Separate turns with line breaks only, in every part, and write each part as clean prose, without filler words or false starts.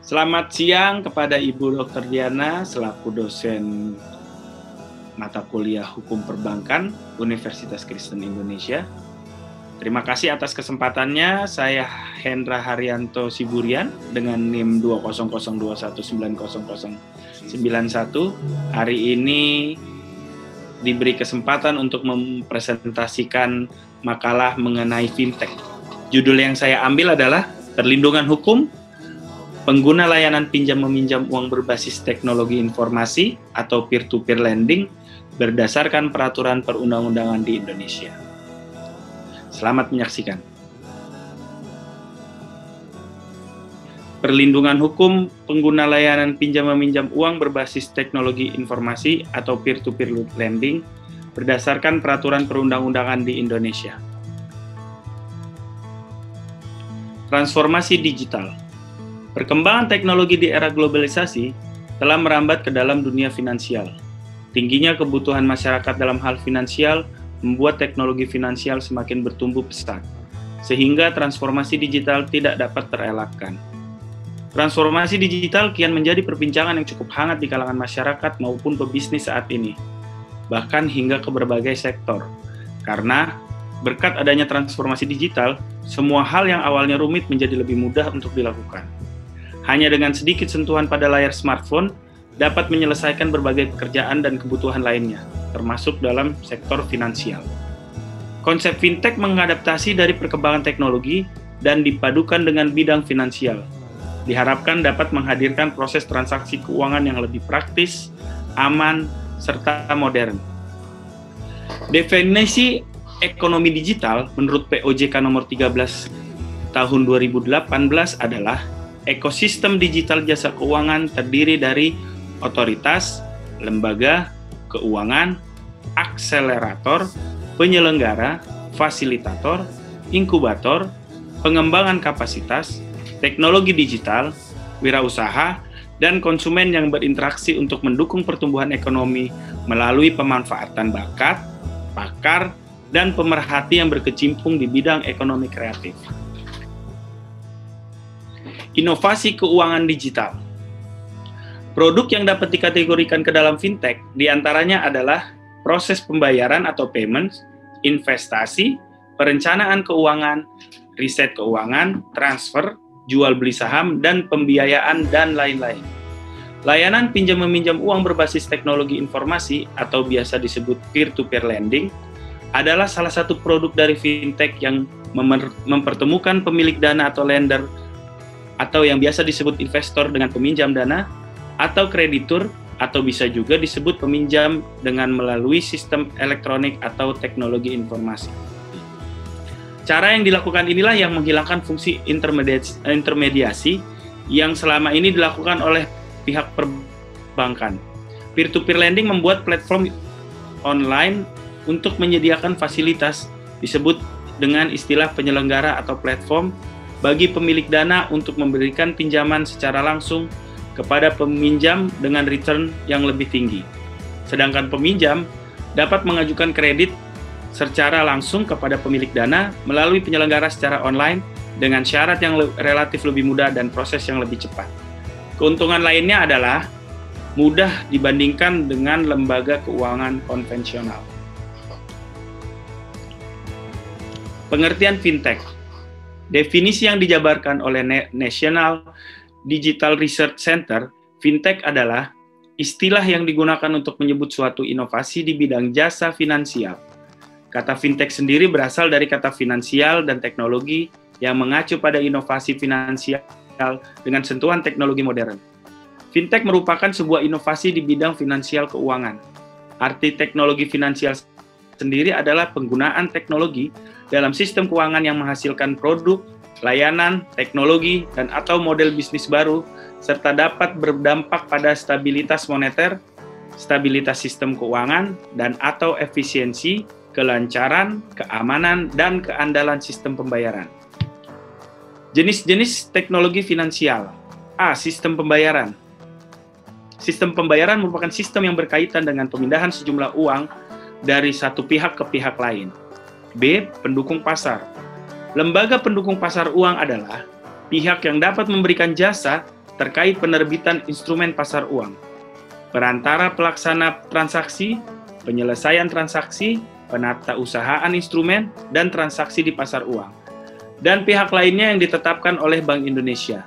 Selamat siang kepada Ibu Dr. Diana selaku dosen mata kuliah Hukum Perbankan Universitas Kristen Indonesia. Terima kasih atas kesempatannya. Saya Hendra Haryanto Siburian dengan NIM 20021900091. Hari ini diberi kesempatan untuk mempresentasikan makalah mengenai fintech. Judul yang saya ambil adalah Perlindungan Hukum Pengguna Layanan Pinjam-Meminjam Uang Berbasis Teknologi Informasi atau Peer-to-Peer Lending berdasarkan peraturan perundang-undangan di Indonesia. Selamat menyaksikan. Perlindungan hukum pengguna layanan pinjam-meminjam uang berbasis teknologi informasi atau peer-to-peer lending berdasarkan peraturan perundang-undangan di Indonesia. Transformasi digital. Perkembangan teknologi di era globalisasi telah merambat ke dalam dunia finansial. Tingginya kebutuhan masyarakat dalam hal finansial membuat teknologi finansial semakin bertumbuh pesat, sehingga transformasi digital tidak dapat terelakkan. Transformasi digital kian menjadi perbincangan yang cukup hangat di kalangan masyarakat maupun pebisnis saat ini, bahkan hingga ke berbagai sektor. Karena berkat adanya transformasi digital, semua hal yang awalnya rumit menjadi lebih mudah untuk dilakukan. Hanya dengan sedikit sentuhan pada layar smartphone, dapat menyelesaikan berbagai pekerjaan dan kebutuhan lainnya, termasuk dalam sektor finansial. Konsep fintech mengadaptasi dari perkembangan teknologi dan dipadukan dengan bidang finansial. Diharapkan dapat menghadirkan proses transaksi keuangan yang lebih praktis, aman, serta modern. Definisi ekonomi digital menurut POJK nomor 13 tahun 2018 adalah ekosistem digital jasa keuangan terdiri dari otoritas, lembaga, keuangan, akselerator, penyelenggara, fasilitator, inkubator, pengembangan kapasitas, teknologi digital, wirausaha, dan konsumen yang berinteraksi untuk mendukung pertumbuhan ekonomi melalui pemanfaatan bakat, pakar, dan pemerhati yang berkecimpung di bidang ekonomi kreatif. Inovasi keuangan digital. Produk yang dapat dikategorikan ke dalam fintech diantaranya adalah proses pembayaran atau payments, investasi, perencanaan keuangan, riset keuangan, transfer, jual beli saham, dan pembiayaan, dan lain-lain. Layanan pinjam-meminjam uang berbasis teknologi informasi atau biasa disebut peer-to-peer lending adalah salah satu produk dari fintech yang mempertemukan pemilik dana atau lender atau yang biasa disebut investor dengan peminjam dana atau kreditur, atau bisa juga disebut peminjam dengan melalui sistem elektronik atau teknologi informasi. Cara yang dilakukan inilah yang menghilangkan fungsi intermediasi yang selama ini dilakukan oleh pihak perbankan. Peer-to-peer lending membuat platform online untuk menyediakan fasilitas disebut dengan istilah penyelenggara atau platform bagi pemilik dana untuk memberikan pinjaman secara langsung kepada peminjam dengan return yang lebih tinggi. Sedangkan peminjam dapat mengajukan kredit secara langsung kepada pemilik dana melalui penyelenggara secara online dengan syarat yang relatif lebih mudah dan proses yang lebih cepat. Keuntungan lainnya adalah mudah dibandingkan dengan lembaga keuangan konvensional. Pengertian fintech. Definisi yang dijabarkan oleh National Digital Research Center, fintech adalah istilah yang digunakan untuk menyebut suatu inovasi di bidang jasa finansial. Kata fintech sendiri berasal dari kata finansial dan teknologi yang mengacu pada inovasi finansial dengan sentuhan teknologi modern. Fintech merupakan sebuah inovasi di bidang finansial keuangan. Arti teknologi finansial sendiri adalah penggunaan teknologi dalam sistem keuangan yang menghasilkan produk, layanan, teknologi, dan atau model bisnis baru, serta dapat berdampak pada stabilitas moneter, stabilitas sistem keuangan, dan atau efisiensi, kelancaran, keamanan, dan keandalan sistem pembayaran. Jenis-jenis teknologi finansial. A. Sistem pembayaran. Sistem pembayaran merupakan sistem yang berkaitan dengan pemindahan sejumlah uang dari satu pihak ke pihak lain. B. Pendukung pasar. Lembaga pendukung pasar uang adalah pihak yang dapat memberikan jasa terkait penerbitan instrumen pasar uang, perantara pelaksana transaksi, penyelesaian transaksi, penata usahaan instrumen, dan transaksi di pasar uang, dan pihak lainnya yang ditetapkan oleh Bank Indonesia.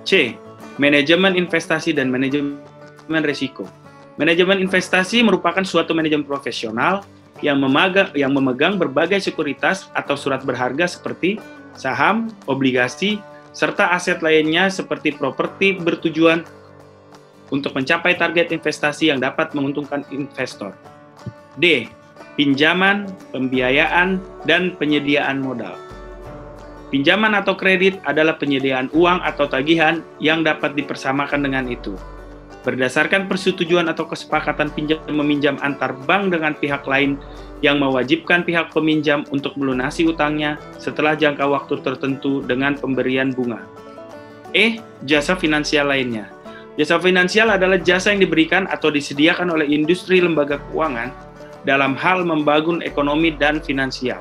C. Manajemen investasi dan manajemen risiko. Manajemen investasi merupakan suatu manajemen profesional yang memegang berbagai sekuritas atau surat berharga seperti saham, obligasi, serta aset lainnya seperti properti bertujuan untuk mencapai target investasi yang dapat menguntungkan investor. D. Pinjaman, pembiayaan, dan penyediaan modal. Pinjaman atau kredit adalah penyediaan uang atau tagihan yang dapat dipersamakan dengan itu, berdasarkan persetujuan atau kesepakatan pinjam-meminjam antar bank dengan pihak lain yang mewajibkan pihak peminjam untuk melunasi utangnya setelah jangka waktu tertentu dengan pemberian bunga. E. Jasa finansial lainnya. Jasa finansial adalah jasa yang diberikan atau disediakan oleh industri lembaga keuangan dalam hal membangun ekonomi dan finansial.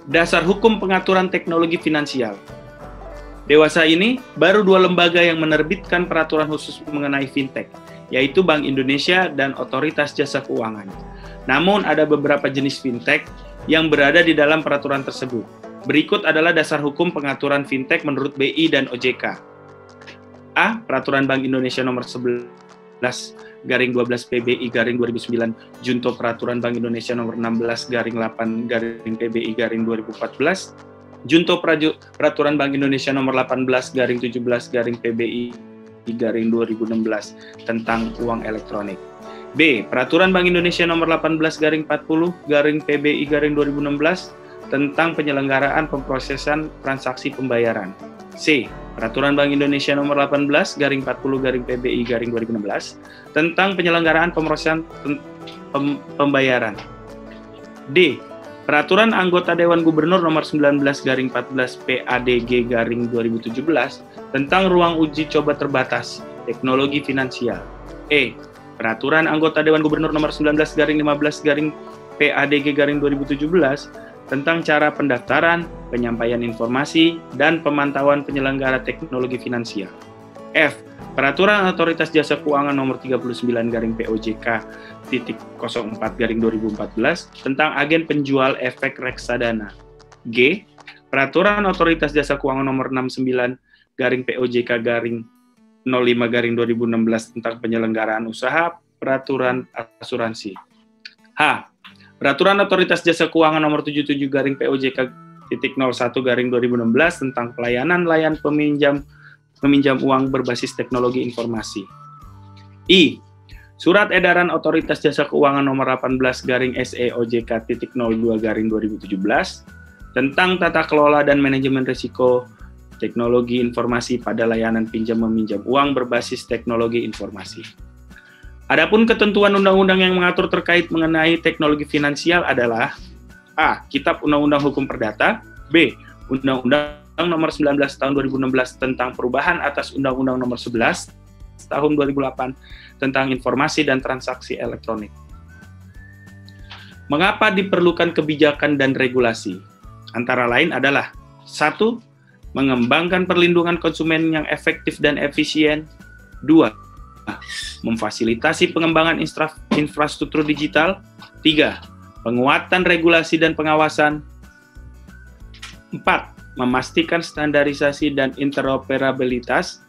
Dasar hukum pengaturan teknologi finansial. Dewasa ini, baru 2 lembaga yang menerbitkan peraturan khusus mengenai fintech, yaitu Bank Indonesia dan Otoritas Jasa Keuangan. Namun, ada beberapa jenis fintech yang berada di dalam peraturan tersebut. Berikut adalah dasar hukum pengaturan fintech menurut BI dan OJK. A. Peraturan Bank Indonesia Nomor 11/12 PBI garing 2009, Junto Peraturan Bank Indonesia Nomor 16/8 garing PBI garing 2014, Junto Peraturan Bank Indonesia Nomor 18/17 garing PBI garing 2016 tentang uang elektronik. B. Peraturan Bank Indonesia Nomor 18/40 garing PBI garing 2016 tentang penyelenggaraan pemrosesan transaksi pembayaran. C. Peraturan Bank Indonesia Nomor 18/40 garing PBI garing 2016 tentang penyelenggaraan pemrosesan pembayaran. D. Peraturan Anggota Dewan Gubernur Nomor 19/14 PADG garing 2017 tentang ruang uji coba terbatas teknologi finansial. E. Peraturan Anggota Dewan Gubernur Nomor 19/15 garing PADG garing 2017 tentang cara pendaftaran, penyampaian informasi, dan pemantauan penyelenggara teknologi finansial. F. Peraturan Otoritas Jasa Keuangan Nomor 39 garing POJK 04 garing 2014 tentang agen penjual efek reksadana. G. Peraturan Otoritas Jasa Keuangan Nomor 69 garing POJK garing 05 garing 2016 tentang penyelenggaraan usaha peraturan asuransi. H. Peraturan Otoritas Jasa Keuangan Nomor 77 garing POJK 01 garing 2016 tentang pelayanan peminjam uang berbasis teknologi informasi. I. Surat Edaran Otoritas Jasa Keuangan Nomor 18 garing SEOJK 02 garing 2017 tentang tata kelola dan manajemen risiko teknologi informasi pada layanan pinjam-meminjam uang berbasis teknologi informasi. Adapun ketentuan undang-undang yang mengatur terkait mengenai teknologi finansial adalah A. Kitab Undang-Undang Hukum Perdata. B. Undang-Undang Nomor 19 Tahun 2016 tentang perubahan atas Undang-Undang Nomor 11 Tahun 2008 tentang informasi dan transaksi elektronik. Mengapa diperlukan kebijakan dan regulasi? Antara lain adalah 1. Mengembangkan perlindungan konsumen yang efektif dan efisien. 2. Memfasilitasi pengembangan infrastruktur digital. 3. Penguatan regulasi dan pengawasan. 4. Memastikan standarisasi dan interoperabilitas.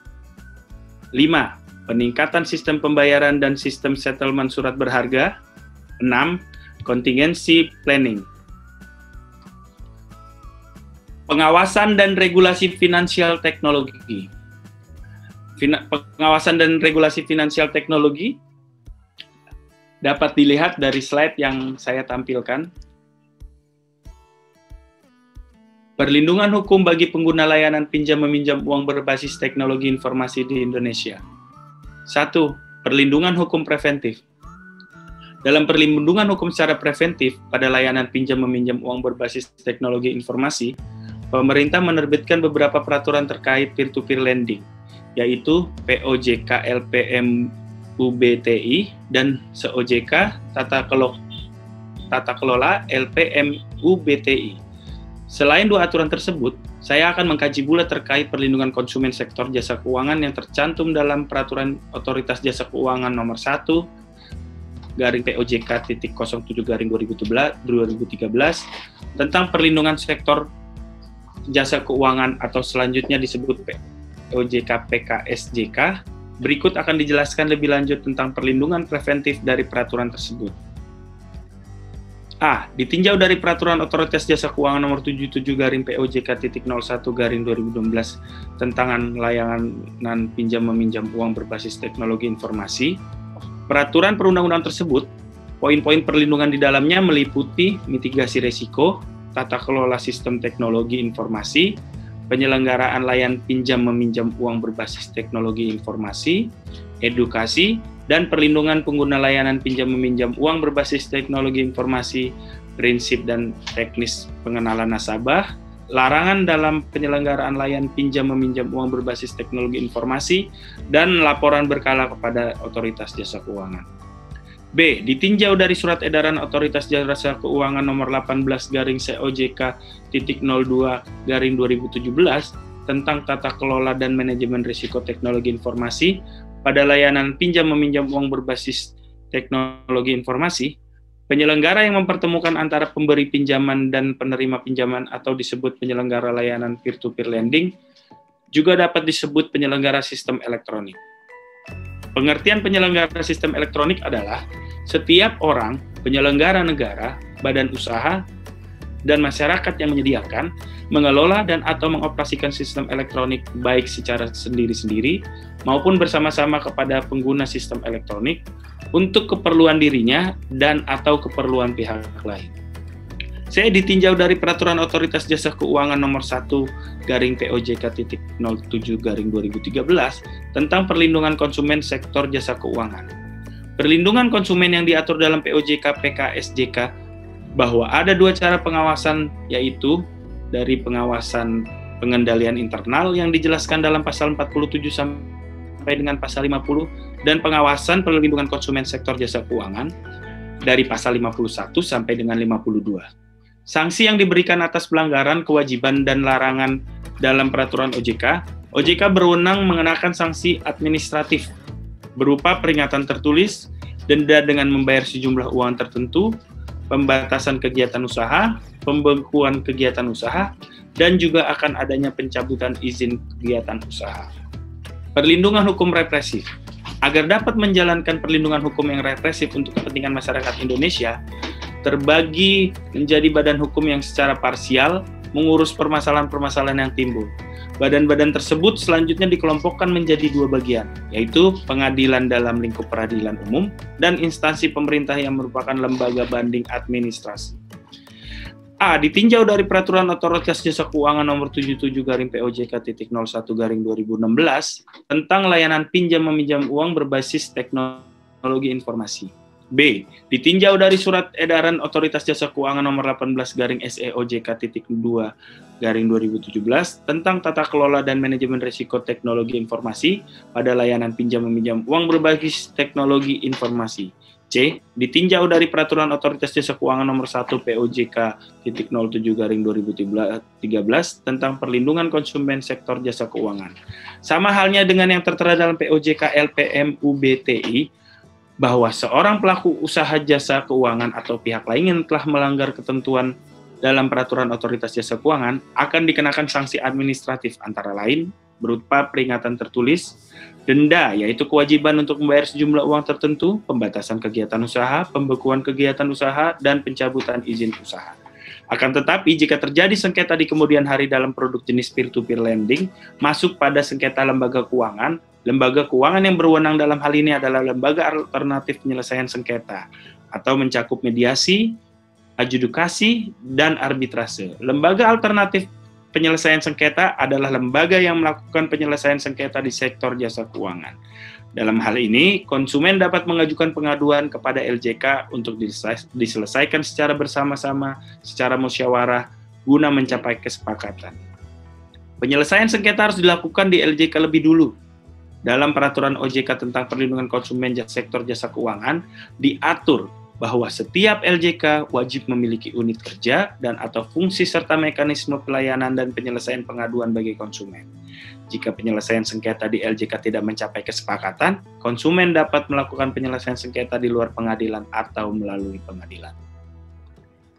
5. Peningkatan sistem pembayaran dan sistem settlement surat berharga. 6. Contingency planning. Pengawasan dan regulasi finansial teknologi. Pengawasan dan regulasi finansial teknologi dapat dilihat dari slide yang saya tampilkan. Perlindungan hukum bagi pengguna layanan pinjam-meminjam uang berbasis teknologi informasi di Indonesia. 1. Perlindungan hukum preventif. Dalam perlindungan hukum secara preventif pada layanan pinjam-meminjam uang berbasis teknologi informasi, pemerintah menerbitkan beberapa peraturan terkait peer-to-peer lending, yaitu POJK LPM UBTI dan SEOJK Tata Kelola LPM UBTI. Selain dua aturan tersebut, saya akan mengkaji pula terkait perlindungan konsumen sektor jasa keuangan yang tercantum dalam Peraturan Otoritas Jasa Keuangan Nomor 1 garing POJK.07 garing 2013 tentang perlindungan sektor jasa keuangan atau selanjutnya disebut POJK PKSJK. Berikut akan dijelaskan lebih lanjut tentang perlindungan preventif dari peraturan tersebut. A. Ditinjau dari Peraturan Otoritas Jasa Keuangan Nomor 77 garing POJK.01 garing 2016 tentang layanan pinjam meminjam uang berbasis teknologi informasi. Peraturan perundang-undangan tersebut, poin-poin perlindungan di dalamnya meliputi mitigasi risiko, tata kelola sistem teknologi informasi, penyelenggaraan layanan pinjam meminjam uang berbasis teknologi informasi, edukasi, dan perlindungan pengguna layanan pinjam meminjam uang berbasis teknologi informasi, prinsip dan teknis pengenalan nasabah, larangan dalam penyelenggaraan layanan pinjam meminjam uang berbasis teknologi informasi, dan laporan berkala kepada Otoritas Jasa Keuangan. B. Ditinjau dari Surat Edaran Otoritas Jasa Keuangan Nomor 18 garing COJK.02 garing 2017 tentang tata kelola dan manajemen risiko teknologi informasi pada layanan pinjam meminjam uang berbasis teknologi informasi. Penyelenggara yang mempertemukan antara pemberi pinjaman dan penerima pinjaman atau disebut penyelenggara layanan peer-to-peer lending juga dapat disebut penyelenggara sistem elektronik. Pengertian penyelenggara sistem elektronik adalah setiap orang, penyelenggara negara, badan usaha, dan masyarakat yang menyediakan, mengelola dan atau mengoperasikan sistem elektronik baik secara sendiri-sendiri maupun bersama-sama kepada pengguna sistem elektronik untuk keperluan dirinya dan atau keperluan pihak lain. C. Ditinjau dari Peraturan Otoritas Jasa Keuangan Nomor 1 garing POJK.07 garing 2013 tentang perlindungan konsumen sektor jasa keuangan. Perlindungan konsumen yang diatur dalam POJK PKSJK bahwa ada dua cara pengawasan, yaitu dari pengawasan pengendalian internal yang dijelaskan dalam pasal 47 sampai dengan pasal 50 dan pengawasan perlindungan konsumen sektor jasa keuangan dari pasal 51 sampai dengan 52. Sanksi yang diberikan atas pelanggaran kewajiban dan larangan dalam peraturan OJK berwenang mengenakan sanksi administratif berupa peringatan tertulis, denda dengan membayar sejumlah uang tertentu, pembatasan kegiatan usaha, pembekuan kegiatan usaha, dan juga akan adanya pencabutan izin kegiatan usaha. Perlindungan hukum represif. Agar dapat menjalankan perlindungan hukum yang represif untuk kepentingan masyarakat Indonesia, terbagi menjadi badan hukum yang secara parsial mengurus permasalahan-permasalahan yang timbul. Badan-badan tersebut selanjutnya dikelompokkan menjadi dua bagian, yaitu pengadilan dalam lingkup peradilan umum dan instansi pemerintah yang merupakan lembaga banding administrasi. A. Ditinjau dari Peraturan Otoritas Jasa Keuangan Nomor 77 garing POJK.01 garing 2016 tentang layanan pinjam meminjam uang berbasis teknologi informasi. B. Ditinjau dari Surat Edaran Otoritas Jasa Keuangan Nomor 18 garing SEOJK.2 garing 2017 tentang tata kelola dan manajemen risiko teknologi informasi pada layanan pinjam meminjam uang berbasis teknologi informasi. C. Ditinjau dari Peraturan Otoritas Jasa Keuangan Nomor 1 POJK.07 garing 2013 tentang perlindungan konsumen sektor jasa keuangan. Sama halnya dengan yang tertera dalam POJK LPM UBTI, bahwa seorang pelaku usaha jasa keuangan atau pihak lain yang telah melanggar ketentuan dalam Peraturan Otoritas Jasa Keuangan akan dikenakan sanksi administratif antara lain berupa peringatan tertulis, denda yaitu kewajiban untuk membayar sejumlah uang tertentu, pembatasan kegiatan usaha, pembekuan kegiatan usaha, dan pencabutan izin usaha. Akan tetapi, jika terjadi sengketa di kemudian hari dalam produk jenis peer-to-peer lending, masuk pada sengketa lembaga keuangan yang berwenang dalam hal ini adalah Lembaga Alternatif Penyelesaian Sengketa, atau mencakup mediasi, adjudikasi, dan arbitrase. Lembaga Alternatif Penyelesaian Sengketa adalah lembaga yang melakukan penyelesaian sengketa di sektor jasa keuangan. Dalam hal ini, konsumen dapat mengajukan pengaduan kepada LJK untuk diselesaikan secara bersama-sama, secara musyawarah, guna mencapai kesepakatan. Penyelesaian sengketa harus dilakukan di LJK lebih dulu. Dalam Peraturan OJK tentang perlindungan konsumen sektor jasa keuangan, diatur bahwa setiap LJK wajib memiliki unit kerja dan atau fungsi serta mekanisme pelayanan dan penyelesaian pengaduan bagi konsumen. Jika penyelesaian sengketa di LJK tidak mencapai kesepakatan, konsumen dapat melakukan penyelesaian sengketa di luar pengadilan atau melalui pengadilan.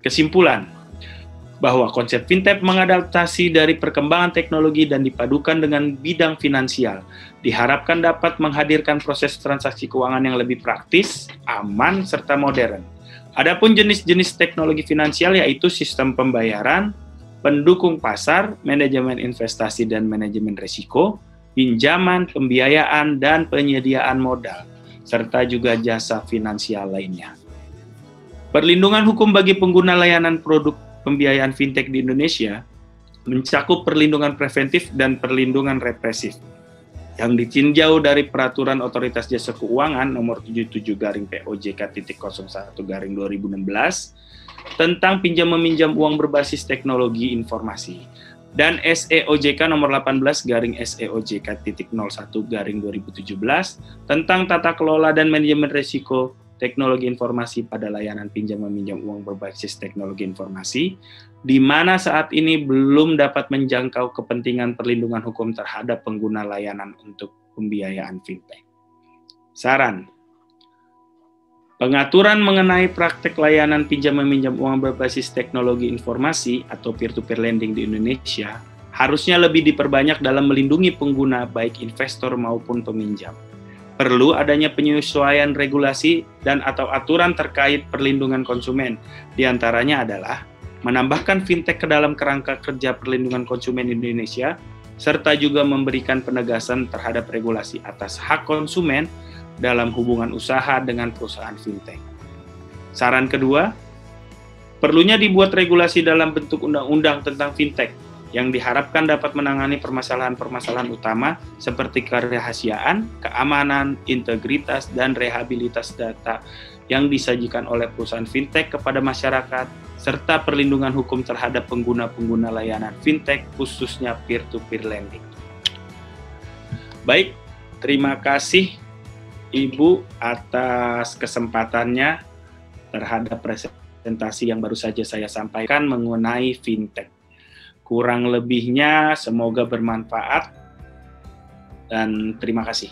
Kesimpulan, bahwa konsep fintech mengadaptasi dari perkembangan teknologi dan dipadukan dengan bidang finansial, diharapkan dapat menghadirkan proses transaksi keuangan yang lebih praktis, aman, serta modern. Adapun jenis-jenis teknologi finansial yaitu sistem pembayaran, pendukung pasar, manajemen investasi dan manajemen risiko, pinjaman, pembiayaan, dan penyediaan modal, serta juga jasa finansial lainnya. Perlindungan hukum bagi pengguna layanan produk pembiayaan fintech di Indonesia mencakup perlindungan preventif dan perlindungan represif yang ditinjau dari Peraturan Otoritas Jasa Keuangan Nomor 77/POJK.01/2016 tentang pinjam-meminjam uang berbasis teknologi informasi dan SEOJK Nomor 18/SEOJK.01/2017 tentang tata kelola dan manajemen risiko teknologi informasi pada layanan pinjam-meminjam uang berbasis teknologi informasi, di mana saat ini belum dapat menjangkau kepentingan perlindungan hukum terhadap pengguna layanan untuk pembiayaan fintech. Saran, pengaturan mengenai praktek layanan pinjam-meminjam uang berbasis teknologi informasi atau peer-to-peer lending di Indonesia harusnya lebih diperbanyak dalam melindungi pengguna baik investor maupun peminjam. Perlu adanya penyesuaian regulasi dan atau aturan terkait perlindungan konsumen. Di antaranya adalah menambahkan fintech ke dalam kerangka kerja perlindungan konsumen Indonesia, serta juga memberikan penegasan terhadap regulasi atas hak konsumen dalam hubungan usaha dengan perusahaan fintech. Saran kedua, perlunya dibuat regulasi dalam bentuk undang-undang tentang fintech yang diharapkan dapat menangani permasalahan-permasalahan utama seperti kerahasiaan, keamanan, integritas, dan rehabilitas data yang disajikan oleh perusahaan fintech kepada masyarakat, serta perlindungan hukum terhadap pengguna-pengguna layanan fintech, khususnya peer-to-peer lending. Baik, terima kasih Ibu atas kesempatannya terhadap presentasi yang baru saja saya sampaikan mengenai fintech. Kurang lebihnya semoga bermanfaat dan terima kasih.